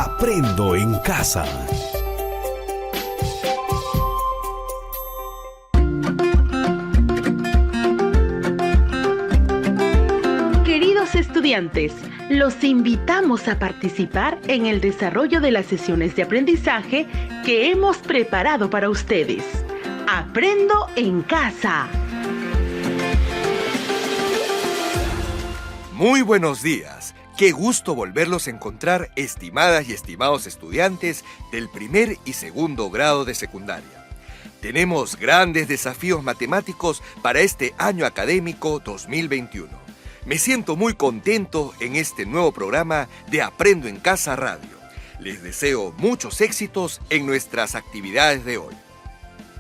Aprendo en casa. Queridos estudiantes, los invitamos a participar en el desarrollo de las sesiones de aprendizaje que hemos preparado para ustedes. Aprendo en casa. Muy buenos días. Qué gusto volverlos a encontrar, estimadas y estimados estudiantes del primer y segundo grado de secundaria. Tenemos grandes desafíos matemáticos para este año académico 2021. Me siento muy contento en este nuevo programa de Aprendo en Casa Radio. Les deseo muchos éxitos en nuestras actividades de hoy.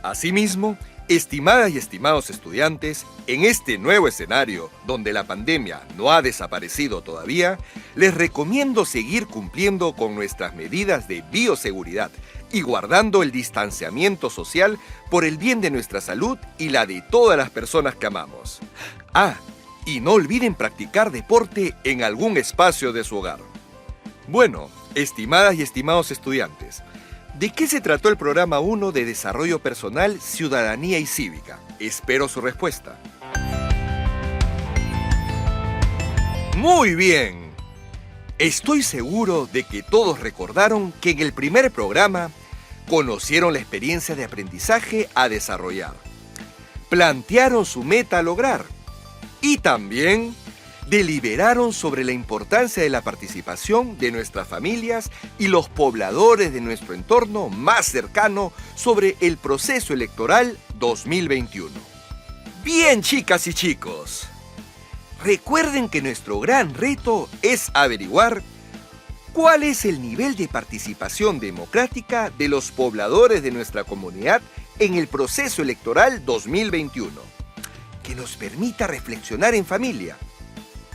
Asimismo, estimadas y estimados estudiantes, en este nuevo escenario donde la pandemia no ha desaparecido todavía, les recomiendo seguir cumpliendo con nuestras medidas de bioseguridad y guardando el distanciamiento social por el bien de nuestra salud y la de todas las personas que amamos. Y no olviden practicar deporte en algún espacio de su hogar. Bueno, estimadas y estimados estudiantes, ¿de qué se trató el programa 1 de Desarrollo Personal, Ciudadanía y Cívica? Espero su respuesta. Muy bien. Estoy seguro de que todos recordaron que en el primer programa conocieron la experiencia de aprendizaje a desarrollar, plantearon su meta a lograr y también deliberaron sobre la importancia de la participación de nuestras familias y los pobladores de nuestro entorno más cercano sobre el proceso electoral 2021. Bien, chicas y chicos, recuerden que nuestro gran reto es averiguar cuál es el nivel de participación democrática de los pobladores de nuestra comunidad en el proceso electoral 2021, que nos permita reflexionar en familia.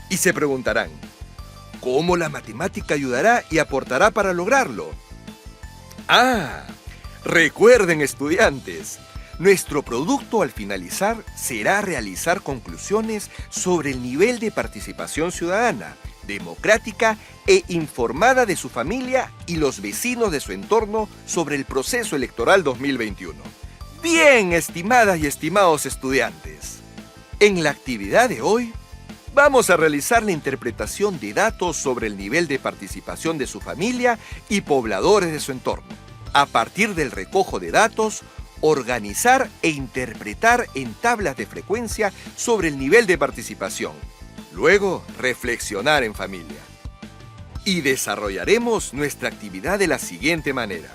Y se preguntarán, ¿cómo la matemática ayudará y aportará para lograrlo? Recuerden, estudiantes, nuestro producto al finalizar será realizar conclusiones sobre el nivel de participación ciudadana, democrática e informada de su familia y los vecinos de su entorno sobre el proceso electoral 2021. Bien, estimadas y estimados estudiantes, en la actividad de hoy, vamos a realizar la interpretación de datos sobre el nivel de participación de su familia y pobladores de su entorno. A partir del recojo de datos, organizar e interpretar en tablas de frecuencia sobre el nivel de participación. Luego, reflexionar en familia. Y desarrollaremos nuestra actividad de la siguiente manera.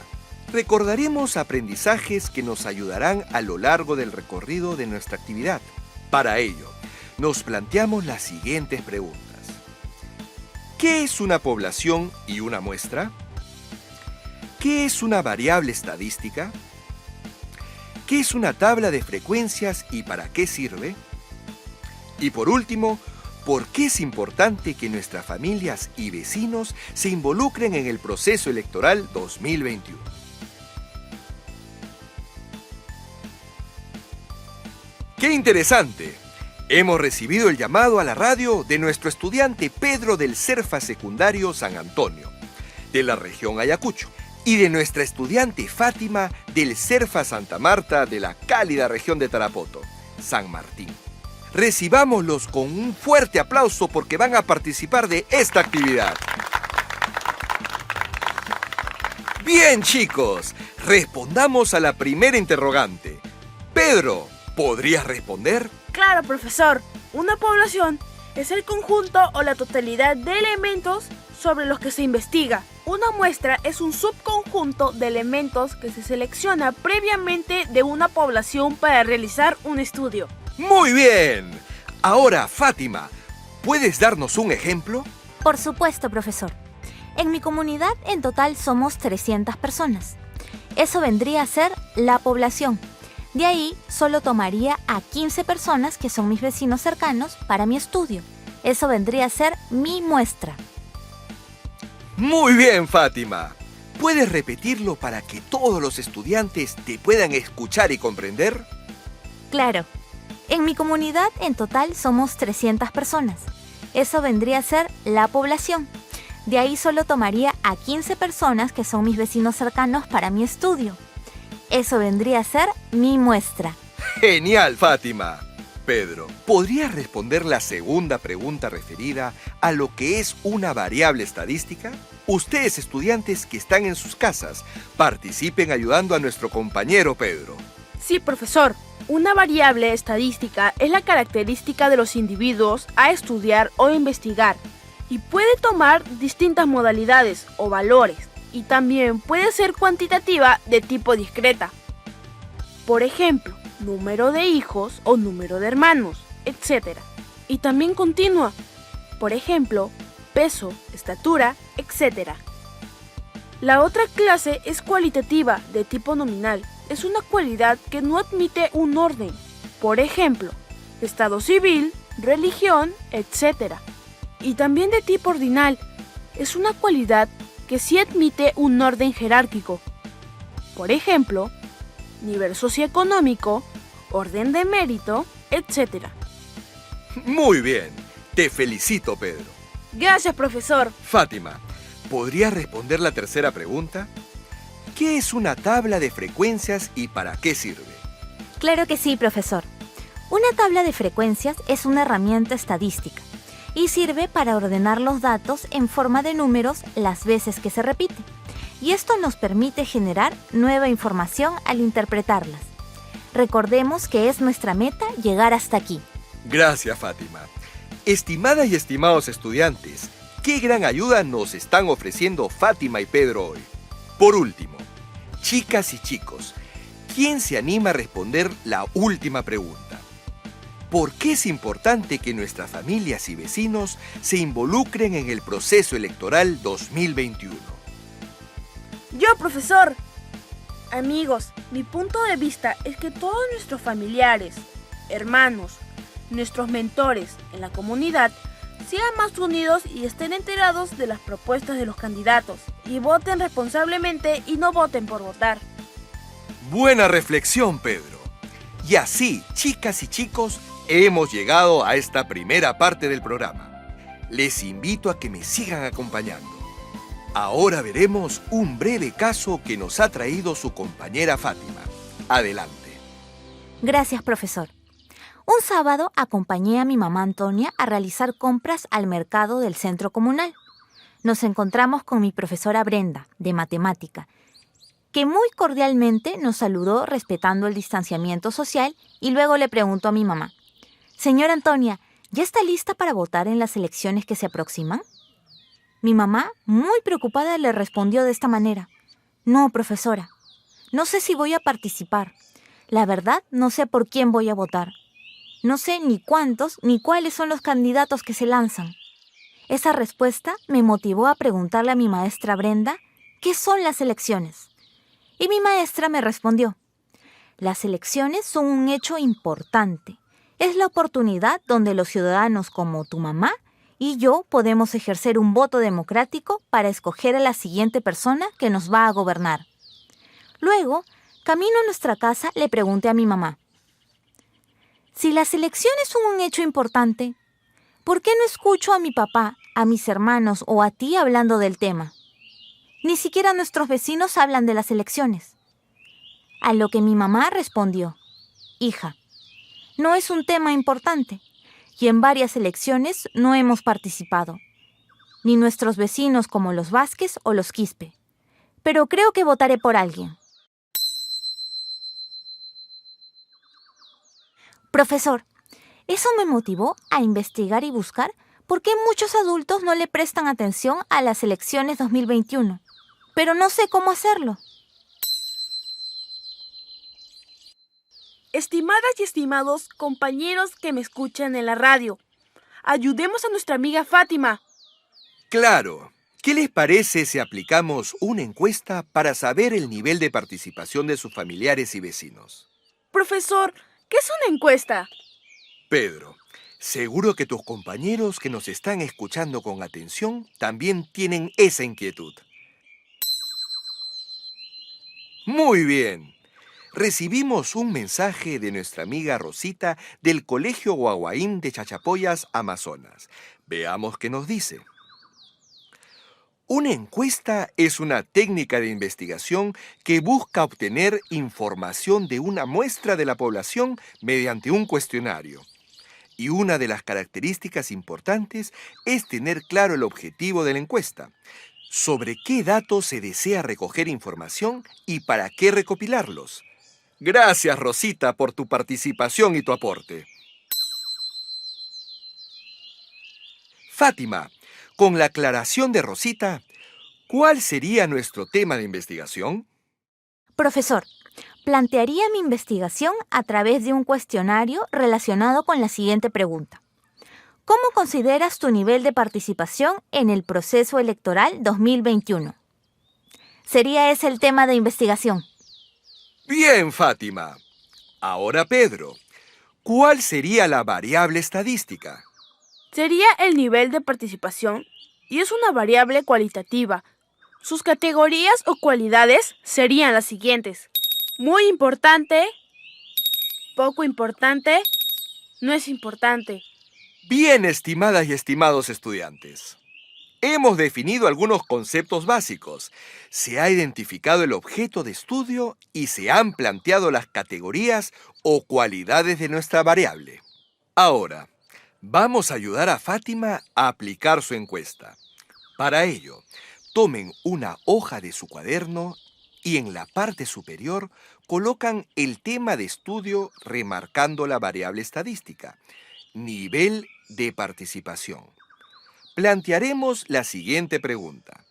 Recordaremos aprendizajes que nos ayudarán a lo largo del recorrido de nuestra actividad. Para ello, nos planteamos las siguientes preguntas. ¿Qué es una población y una muestra? ¿Qué es una variable estadística? ¿Qué es una tabla de frecuencias y para qué sirve? Y por último, ¿por qué es importante que nuestras familias y vecinos se involucren en el proceso electoral 2021? ¡Qué interesante! Hemos recibido el llamado a la radio de nuestro estudiante Pedro del CERFA Secundario San Antonio, de la región Ayacucho, y de nuestra estudiante Fátima del CERFA Santa Marta de la cálida región de Tarapoto, San Martín. Recibámoslos con un fuerte aplauso porque van a participar de esta actividad. Bien, chicos, respondamos a la primera interrogante. Pedro, ¿podrías responder? Claro, profesor. Una población es el conjunto o la totalidad de elementos sobre los que se investiga. Una muestra es un subconjunto de elementos que se selecciona previamente de una población para realizar un estudio. ¡Muy bien! Ahora, Fátima, ¿puedes darnos un ejemplo? Por supuesto, profesor. En mi comunidad en total somos 300 personas. Eso vendría a ser la población. De ahí solo tomaría a 15 personas que son mis vecinos cercanos para mi estudio. Eso vendría a ser mi muestra. Muy bien, Fátima. ¿Puedes repetirlo para que todos los estudiantes te puedan escuchar y comprender? Claro. En mi comunidad en total somos 300 personas. Eso vendría a ser la población. De ahí solo tomaría a 15 personas que son mis vecinos cercanos para mi estudio. Eso vendría a ser mi muestra. ¡Genial, Fátima! Pedro, ¿podrías responder la segunda pregunta referida a lo que es una variable estadística? Ustedes, estudiantes que están en sus casas, participen ayudando a nuestro compañero Pedro. Sí, profesor. Una variable estadística es la característica de los individuos a estudiar o investigar y puede tomar distintas modalidades o valores y también puede ser cuantitativa de tipo discreta. Por ejemplo, número de hijos o número de hermanos, etc. Y también continua. Por ejemplo, peso, estatura, etc. La otra clase es cualitativa de tipo nominal. Es una cualidad que no admite un orden. Por ejemplo, estado civil, religión, etc. Y también de tipo ordinal. Es una cualidad que sí admite un orden jerárquico. Por ejemplo, nivel socioeconómico, orden de mérito, etc. Muy bien, te felicito, Pedro. Gracias, profesor. Fátima, ¿podrías responder la tercera pregunta? ¿Qué es una tabla de frecuencias y para qué sirve? Claro que sí, profesor. Una tabla de frecuencias es una herramienta estadística y sirve para ordenar los datos en forma de números las veces que se repite. Y esto nos permite generar nueva información al interpretarlas. Recordemos que es nuestra meta llegar hasta aquí. Gracias, Fátima. Estimadas y estimados estudiantes, qué gran ayuda nos están ofreciendo Fátima y Pedro hoy. Por último, chicas y chicos, ¿quién se anima a responder la última pregunta? ¿Por qué es importante que nuestras familias y vecinos se involucren en el proceso electoral 2021? Yo, profesor. Amigos, mi punto de vista es que todos nuestros familiares, hermanos, nuestros mentores en la comunidad sean más unidos y estén enterados de las propuestas de los candidatos y voten responsablemente y no voten por votar. Buena reflexión, Pedro. Y así, chicas y chicos, hemos llegado a esta primera parte del programa. Les invito a que me sigan acompañando. Ahora veremos un breve caso que nos ha traído su compañera Fátima. Adelante. Gracias, profesor. Un sábado acompañé a mi mamá Antonia a realizar compras al mercado del centro comunal. Nos encontramos con mi profesora Brenda, de matemática, que muy cordialmente nos saludó respetando el distanciamiento social y luego le preguntó a mi mamá: «Señora Antonia, ¿ya está lista para votar en las elecciones que se aproximan?». Mi mamá, muy preocupada, le respondió de esta manera: «No, profesora, no sé si voy a participar. La verdad, no sé por quién voy a votar. No sé ni cuántos ni cuáles son los candidatos que se lanzan». Esa respuesta me motivó a preguntarle a mi maestra Brenda qué son las elecciones. Y mi maestra me respondió: «Las elecciones son un hecho importante. Es la oportunidad donde los ciudadanos como tu mamá y yo podemos ejercer un voto democrático para escoger a la siguiente persona que nos va a gobernar». Luego, camino a nuestra casa, le pregunté a mi mamá: «Si las elecciones son un hecho importante, ¿por qué no escucho a mi papá, a mis hermanos o a ti hablando del tema? Ni siquiera nuestros vecinos hablan de las elecciones». A lo que mi mamá respondió: «Hija, no es un tema importante y en varias elecciones no hemos participado, ni nuestros vecinos como los Vázquez o los Quispe, pero creo que votaré por alguien». Profesor, eso me motivó a investigar y buscar por qué muchos adultos no le prestan atención a las elecciones 2021, pero no sé cómo hacerlo. Estimadas y estimados compañeros que me escuchan en la radio, ayudemos a nuestra amiga Fátima. Claro. ¿Qué les parece si aplicamos una encuesta para saber el nivel de participación de sus familiares y vecinos? Profesor, ¿qué es una encuesta? Pedro, seguro que tus compañeros que nos están escuchando con atención también tienen esa inquietud. Muy bien. Recibimos un mensaje de nuestra amiga Rosita del Colegio Guaguaín de Chachapoyas, Amazonas. Veamos qué nos dice. Una encuesta es una técnica de investigación que busca obtener información de una muestra de la población mediante un cuestionario. Y una de las características importantes es tener claro el objetivo de la encuesta, sobre qué datos se desea recoger información y para qué recopilarlos. Gracias, Rosita, por tu participación y tu aporte. Fátima, con la aclaración de Rosita, ¿cuál sería nuestro tema de investigación? Profesor, plantearía mi investigación a través de un cuestionario relacionado con la siguiente pregunta. ¿Cómo consideras tu nivel de participación en el proceso electoral 2021? Sería ese el tema de investigación. Bien, Fátima. Ahora, Pedro, ¿cuál sería la variable estadística? Sería el nivel de participación y es una variable cualitativa. Sus categorías o cualidades serían las siguientes: muy importante, poco importante, no es importante. Bien, estimadas y estimados estudiantes. Hemos definido algunos conceptos básicos, se ha identificado el objeto de estudio y se han planteado las categorías o cualidades de nuestra variable. Ahora, vamos a ayudar a Fátima a aplicar su encuesta. Para ello, tomen una hoja de su cuaderno y en la parte superior colocan el tema de estudio remarcando la variable estadística, nivel de participación. Plantearemos la siguiente pregunta.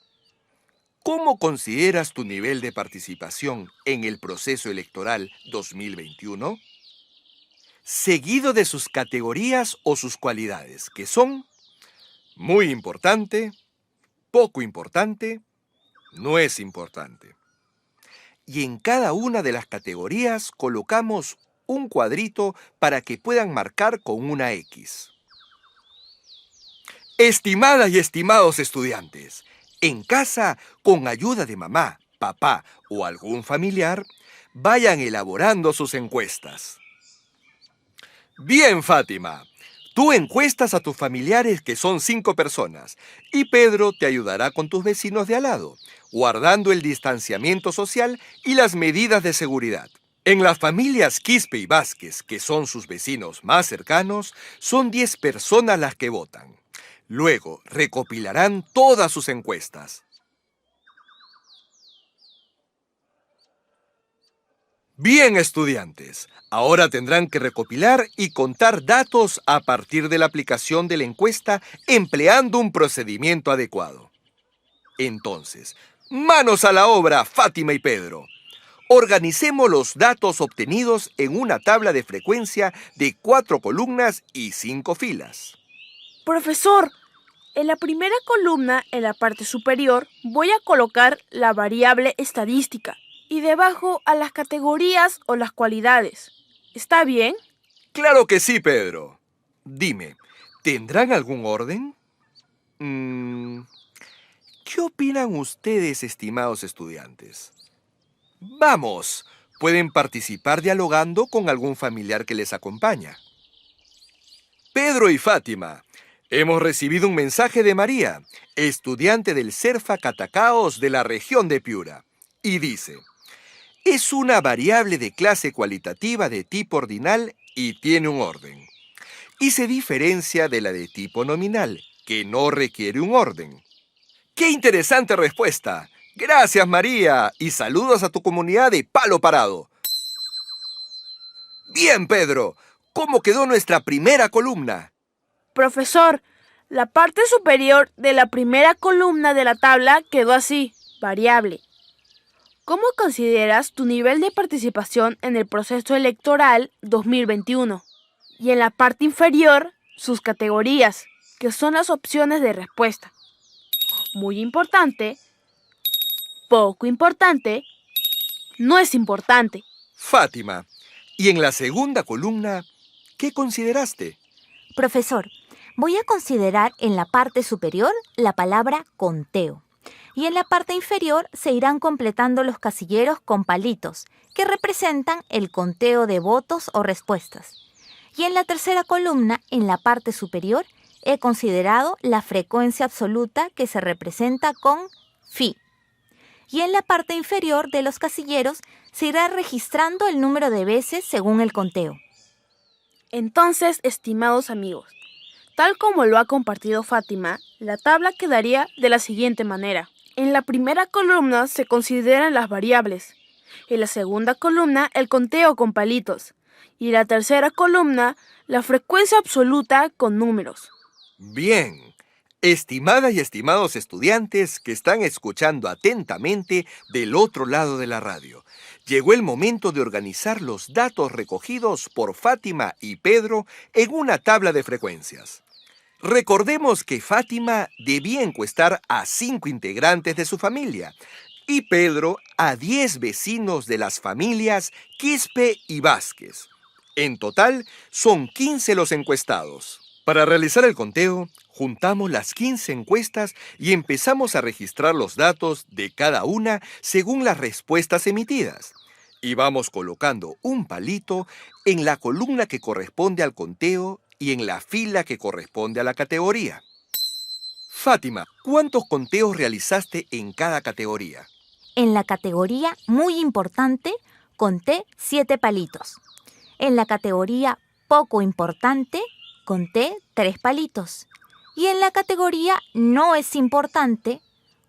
¿Cómo consideras tu nivel de participación en el proceso electoral 2021? Seguido de sus categorías o sus cualidades, que son muy importante, poco importante, no es importante. Y en cada una de las categorías colocamos un cuadrito para que puedan marcar con una X. Estimadas y estimados estudiantes, en casa, con ayuda de mamá, papá o algún familiar, vayan elaborando sus encuestas. Bien, Fátima, tú encuestas a tus familiares, que son 5 personas, y Pedro te ayudará con tus vecinos de al lado, guardando el distanciamiento social y las medidas de seguridad. En las familias Quispe y Vázquez, que son sus vecinos más cercanos, son 10 personas las que votan. Luego recopilarán todas sus encuestas. Bien, estudiantes, ahora tendrán que recopilar y contar datos a partir de la aplicación de la encuesta empleando un procedimiento adecuado. Entonces, manos a la obra, Fátima y Pedro. Organicemos los datos obtenidos en una tabla de frecuencia de 4 columnas y 5 filas. Profesor, en la primera columna, en la parte superior, voy a colocar la variable estadística y debajo a las categorías o las cualidades. ¿Está bien? Claro que sí, Pedro. Dime, ¿tendrán algún orden? ¿Qué opinan ustedes, estimados estudiantes? Vamos, pueden participar dialogando con algún familiar que les acompaña. Pedro y Fátima, hemos recibido un mensaje de María, estudiante del CERFA Catacaos de la región de Piura, y dice: es una variable de clase cualitativa de tipo ordinal y tiene un orden. Y se diferencia de la de tipo nominal, que no requiere un orden. ¡Qué interesante respuesta! Gracias, María, y saludos a tu comunidad de Palo Parado. Bien, Pedro, ¿cómo quedó nuestra primera columna? Profesor, la parte superior de la primera columna de la tabla quedó así, variable. ¿Cómo consideras tu nivel de participación en el proceso electoral 2021? Y en la parte inferior, sus categorías, que son las opciones de respuesta. Muy importante, poco importante, no es importante. Fátima, y en la segunda columna, ¿qué consideraste? Profesor, voy a considerar en la parte superior la palabra conteo. Y en la parte inferior se irán completando los casilleros con palitos, que representan el conteo de votos o respuestas. Y en la tercera columna, en la parte superior, he considerado la frecuencia absoluta que se representa con phi. Y en la parte inferior de los casilleros se irá registrando el número de veces según el conteo. Entonces, estimados amigos, tal como lo ha compartido Fátima, la tabla quedaría de la siguiente manera. En la primera columna se consideran las variables, en la segunda columna el conteo con palitos y en la tercera columna la frecuencia absoluta con números. Bien, estimadas y estimados estudiantes que están escuchando atentamente del otro lado de la radio, llegó el momento de organizar los datos recogidos por Fátima y Pedro en una tabla de frecuencias. Recordemos que Fátima debía encuestar a 5 integrantes de su familia y Pedro a 10 vecinos de las familias Quispe y Vázquez. En total, son 15 los encuestados. Para realizar el conteo, juntamos las 15 encuestas y empezamos a registrar los datos de cada una según las respuestas emitidas. Y vamos colocando un palito en la columna que corresponde al conteo y en la fila que corresponde a la categoría. Fátima, ¿cuántos conteos realizaste en cada categoría? En la categoría muy importante, conté 7 palitos. En la categoría poco importante, conté 3 palitos. Y en la categoría no es importante,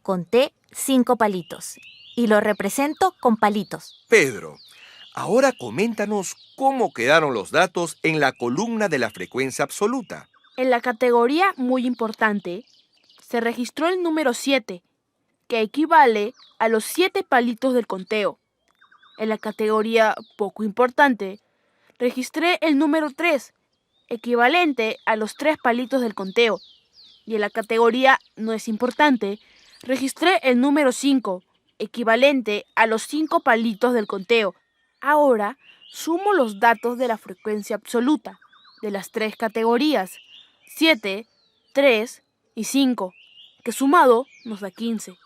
conté 5 palitos. Y lo represento con palitos. Pedro, ahora coméntanos cómo quedaron los datos en la columna de la frecuencia absoluta. En la categoría muy importante se registró el número 7, que equivale a los 7 palitos del conteo. En la categoría poco importante registré el número 3, equivalente a los 3 palitos del conteo. Y en la categoría no es importante, registré el número 5, equivalente a los 5 palitos del conteo. Ahora sumo los datos de la frecuencia absoluta de las 3 categorías, 7, 3 y 5, que sumado nos da 15.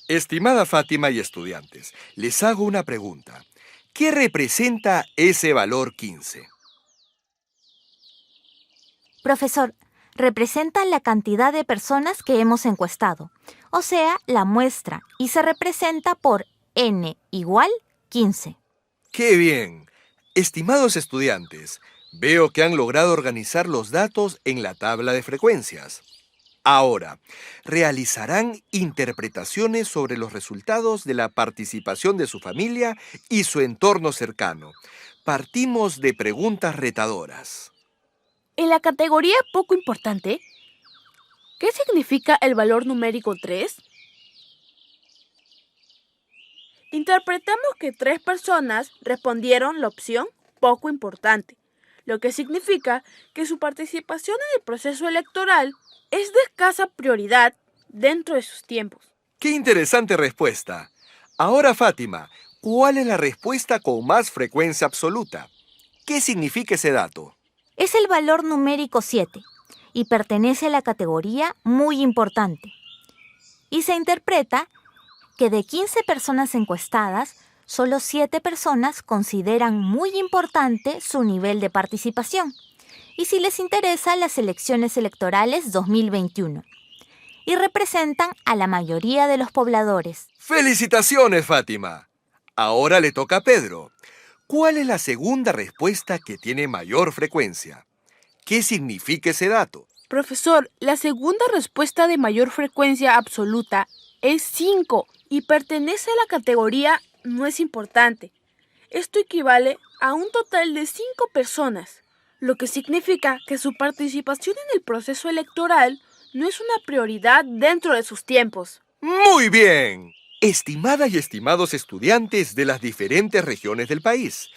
Estimada Fátima y estudiantes, les hago una pregunta. ¿Qué representa ese valor 15? Profesor, representa la cantidad de personas que hemos encuestado, o sea, la muestra, y se representa por n igual 15. ¡Qué bien! Estimados estudiantes, veo que han logrado organizar los datos en la tabla de frecuencias. Ahora, realizarán interpretaciones sobre los resultados de la participación de su familia y su entorno cercano. Partimos de preguntas retadoras. En la categoría poco importante, ¿qué significa el valor numérico 3? Interpretamos que 3 personas respondieron la opción poco importante, lo que significa que su participación en el proceso electoral es de escasa prioridad dentro de sus tiempos. ¡Qué interesante respuesta! Ahora, Fátima, ¿cuál es la respuesta con más frecuencia absoluta? ¿Qué significa ese dato? Es el valor numérico 7 y pertenece a la categoría muy importante. Y se interpreta que de 15 personas encuestadas, solo 7 personas consideran muy importante su nivel de participación. Y si les interesa las elecciones electorales 2021. Y representan a la mayoría de los pobladores. ¡Felicitaciones, Fátima! Ahora le toca a Pedro. ¿Cuál es la segunda respuesta que tiene mayor frecuencia? ¿Qué significa ese dato? Profesor, la segunda respuesta de mayor frecuencia absoluta es 5 y pertenece a la categoría no es importante. Esto equivale a un total de 5 personas, lo que significa que su participación en el proceso electoral no es una prioridad dentro de sus tiempos. ¡Muy bien! Estimadas y estimados estudiantes de las diferentes regiones del país,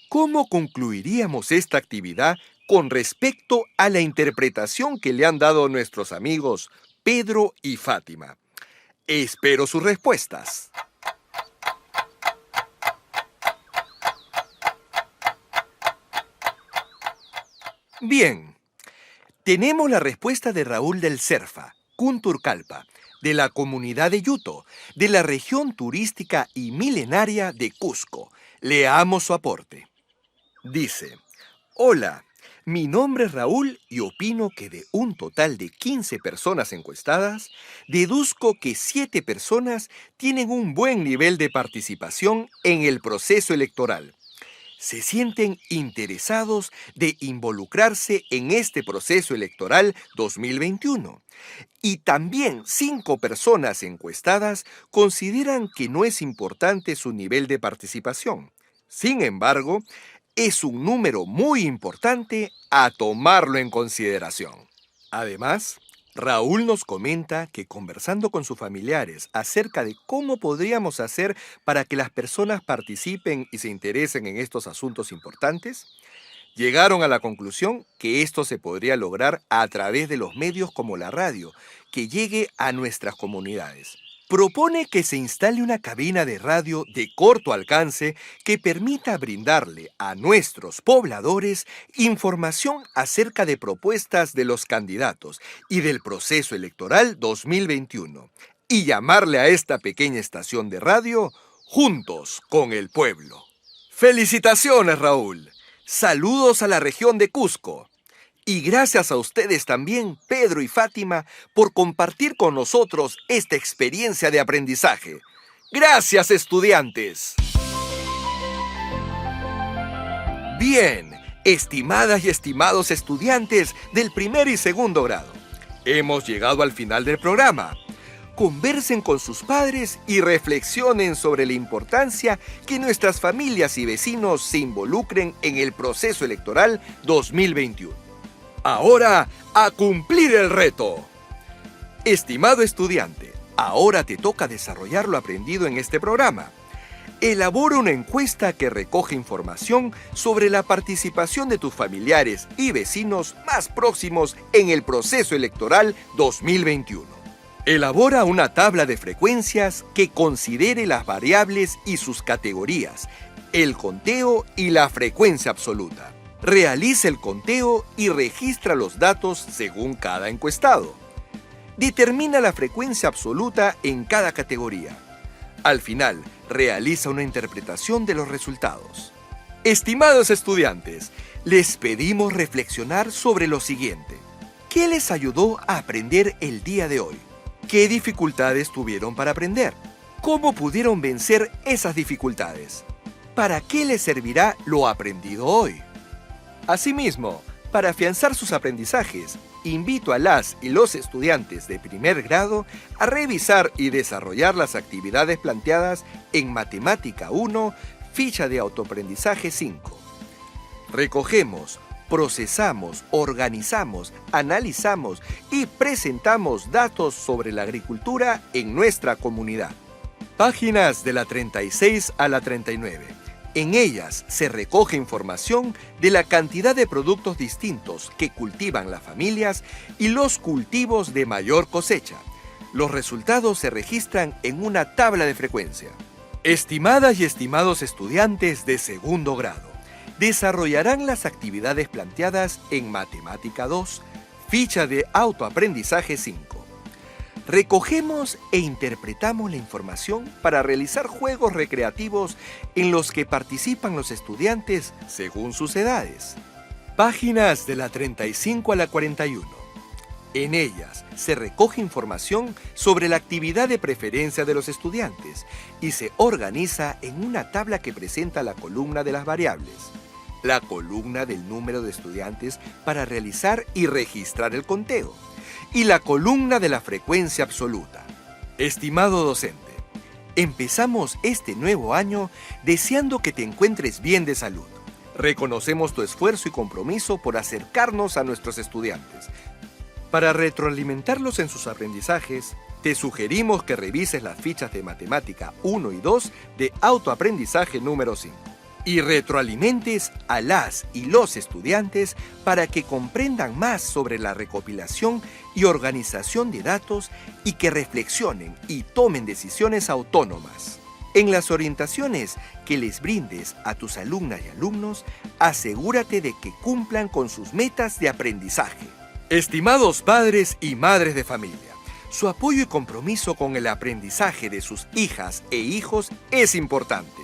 ¿cómo concluiríamos esta actividad con respecto a la interpretación que le han dado nuestros amigos Pedro y Fátima? Espero sus respuestas. Bien, tenemos la respuesta de Raúl del Cerfa, Cunturcalpa, de la comunidad de Yuto, de la región turística y milenaria de Cusco. Leamos su aporte. Dice: Hola, Mi nombre es Raúl y opino que de un total de 15 personas encuestadas, deduzco que 7 personas tienen un buen nivel de participación en el proceso electoral. Se sienten interesados de involucrarse en este proceso electoral 2021. Y también 5 personas encuestadas consideran que no es importante su nivel de participación. Sin embargo, es un número muy importante a tomarlo en consideración. Además, Raúl nos comenta que conversando con sus familiares acerca de cómo podríamos hacer para que las personas participen y se interesen en estos asuntos importantes, llegaron a la conclusión que esto se podría lograr a través de los medios como la radio, que llegue a nuestras comunidades. Propone que se instale una cabina de radio de corto alcance que permita brindarle a nuestros pobladores información acerca de propuestas de los candidatos y del proceso electoral 2021 y llamarle a esta pequeña estación de radio Juntos con el Pueblo. ¡Felicitaciones, Raúl! Saludos a la región de Cusco. Y gracias a ustedes también, Pedro y Fátima, por compartir con nosotros esta experiencia de aprendizaje. ¡Gracias, estudiantes! Bien, estimadas y estimados estudiantes del primer y segundo grado, hemos llegado al final del programa. Conversen con sus padres y reflexionen sobre la importancia que nuestras familias y vecinos se involucren en el proceso electoral 2021. Ahora, a cumplir el reto. Estimado estudiante, ahora te toca desarrollar lo aprendido en este programa. Elabora una encuesta que recoge información sobre la participación de tus familiares y vecinos más próximos en el proceso electoral 2021. Elabora una tabla de frecuencias que considere las variables y sus categorías, el conteo y la frecuencia absoluta. Realiza el conteo y registra los datos según cada encuestado. Determina la frecuencia absoluta en cada categoría. Al final, realiza una interpretación de los resultados. Estimados estudiantes, les pedimos reflexionar sobre lo siguiente. ¿Qué les ayudó a aprender el día de hoy? ¿Qué dificultades tuvieron para aprender? ¿Cómo pudieron vencer esas dificultades? ¿Para qué les servirá lo aprendido hoy? Asimismo, para afianzar sus aprendizajes, invito a las y los estudiantes de primer grado a revisar y desarrollar las actividades planteadas en Matemática 1, ficha de autoaprendizaje 5. Recogemos, procesamos, organizamos, analizamos y presentamos datos sobre la agricultura en nuestra comunidad. Páginas de la 36 a la 39. En ellas se recoge información de la cantidad de productos distintos que cultivan las familias y los cultivos de mayor cosecha. Los resultados se registran en una tabla de frecuencia. Estimadas y estimados estudiantes de segundo grado, desarrollarán las actividades planteadas en Matemática 2, ficha de autoaprendizaje 5. Recogemos e interpretamos la información para realizar juegos recreativos en los que participan los estudiantes según sus edades. Páginas de la 35 a la 41. En ellas se recoge información sobre la actividad de preferencia de los estudiantes y se organiza en una tabla que presenta la columna de las variables, la columna del número de estudiantes para realizar y registrar el conteo, y la columna de la frecuencia absoluta. Estimado docente, empezamos este nuevo año deseando que te encuentres bien de salud. Reconocemos tu esfuerzo y compromiso por acercarnos a nuestros estudiantes. Para retroalimentarlos en sus aprendizajes, te sugerimos que revises las fichas de Matemática 1 y 2 de autoaprendizaje número 5. Y retroalimentes a las y los estudiantes para que comprendan más sobre la recopilación y organización de datos y que reflexionen y tomen decisiones autónomas. En las orientaciones que les brindes a tus alumnas y alumnos, asegúrate de que cumplan con sus metas de aprendizaje. Estimados padres y madres de familia, su apoyo y compromiso con el aprendizaje de sus hijas e hijos es importante.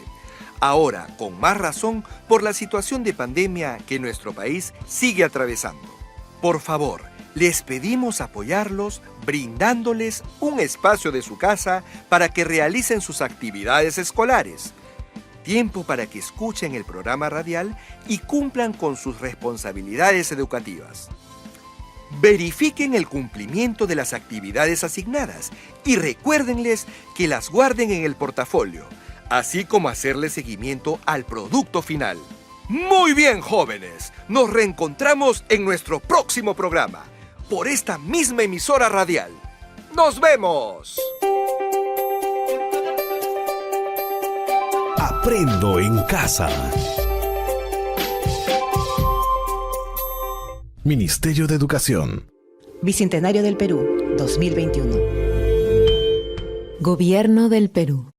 Ahora, con más razón, por la situación de pandemia que nuestro país sigue atravesando. Por favor, les pedimos apoyarlos brindándoles un espacio de su casa para que realicen sus actividades escolares. Tiempo para que escuchen el programa radial y cumplan con sus responsabilidades educativas. Verifiquen el cumplimiento de las actividades asignadas y recuérdenles que las guarden en el portafolio, así como hacerle seguimiento al producto final. Muy bien, jóvenes, nos reencontramos en nuestro próximo programa, por esta misma emisora radial. ¡Nos vemos! Aprendo en casa. Ministerio de Educación. Bicentenario del Perú, 2021. Gobierno del Perú.